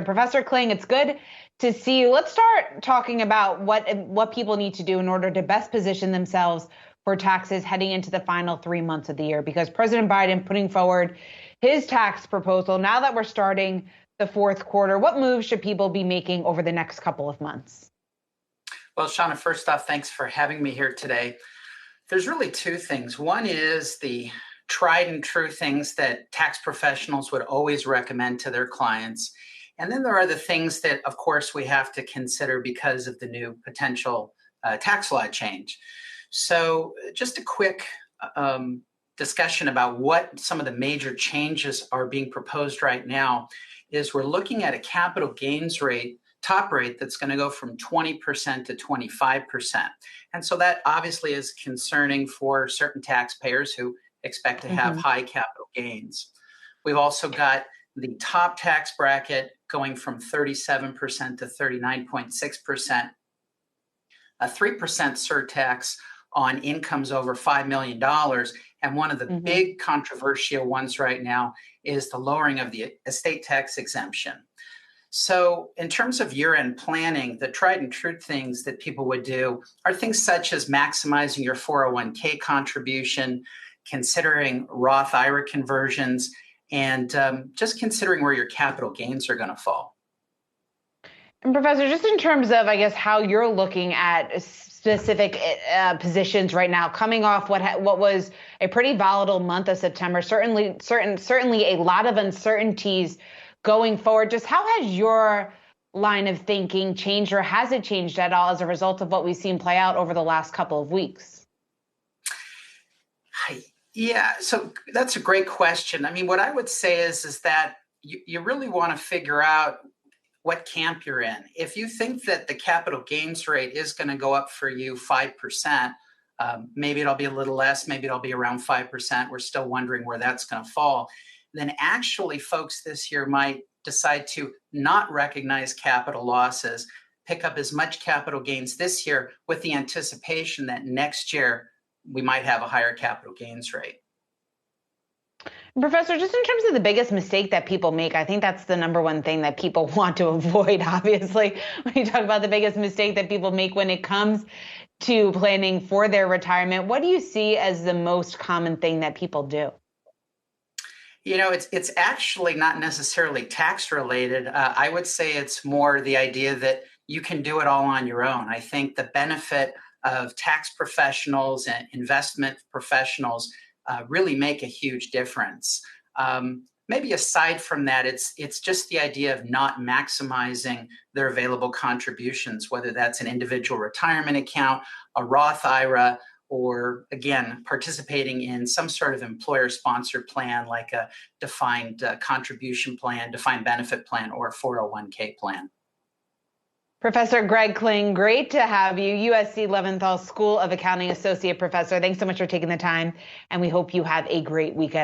Professor Kling, it's good to see you. Let's start talking about what people need to do in order to best position themselves for taxes heading into the final 3 months of the year, because President Biden putting forward his tax proposal now that we're starting the fourth quarter. What moves should people be making over the next couple of months? Well, Shauna, first off, thanks for having me here today. There's really two things. One is the tried and true things that tax professionals would always recommend to their clients. And then there are the things that, of course, we have to consider because of the new potential tax law change. So just a quick discussion about what some of the major changes are being proposed right now is we're looking at a capital gains rate, top rate, that's going to go from 20% to 25%. And so that obviously is concerning for certain taxpayers who expect to have high capital gains. We've also got the top tax bracket going from 37% to 39.6%, a 3% surtax on incomes over $5 million. And one of the big controversial ones right now is the lowering of the estate tax exemption. So in terms of year-end planning, the tried and true things that people would do are things such as maximizing your 401k contribution, considering Roth IRA conversions, and just considering where your capital gains are going to fall. And Professor, just in terms of, I guess, how you're looking at specific positions right now, coming off what was a pretty volatile month of September, certainly a lot of uncertainties going forward. Just how has your line of thinking changed, or has it changed at all as a result of what we've seen play out over the last couple of weeks? Yeah, so that's a great question. I mean, what I would say is that you really want to figure out what camp you're in. If you think that the capital gains rate is going to go up for you 5%, maybe it'll be a little less, maybe it'll be around 5%. We're still wondering where that's going to fall. Then actually folks this year might decide to not recognize capital losses, pick up as much capital gains this year with the anticipation that next year we might have a higher capital gains rate. Professor, just in terms of the biggest mistake that people make, I think that's the number one thing that people want to avoid, obviously, when you talk about the biggest mistake that people make when it comes to planning for their retirement. What do you see as the most common thing that people do? You know, it's actually not necessarily tax related. I would say it's more the idea that you can do it all on your own. I think the benefit of tax professionals and investment professionals really make a huge difference. Maybe aside from that, it's just the idea of not maximizing their available contributions, whether that's an individual retirement account, a Roth IRA, or again, participating in some sort of employer-sponsored plan like a defined contribution plan, defined benefit plan, or a 401k plan. Professor Greg Kling, great to have you, USC Leventhal School of Accounting Associate Professor. Thanks so much for taking the time, and we hope you have a great weekend.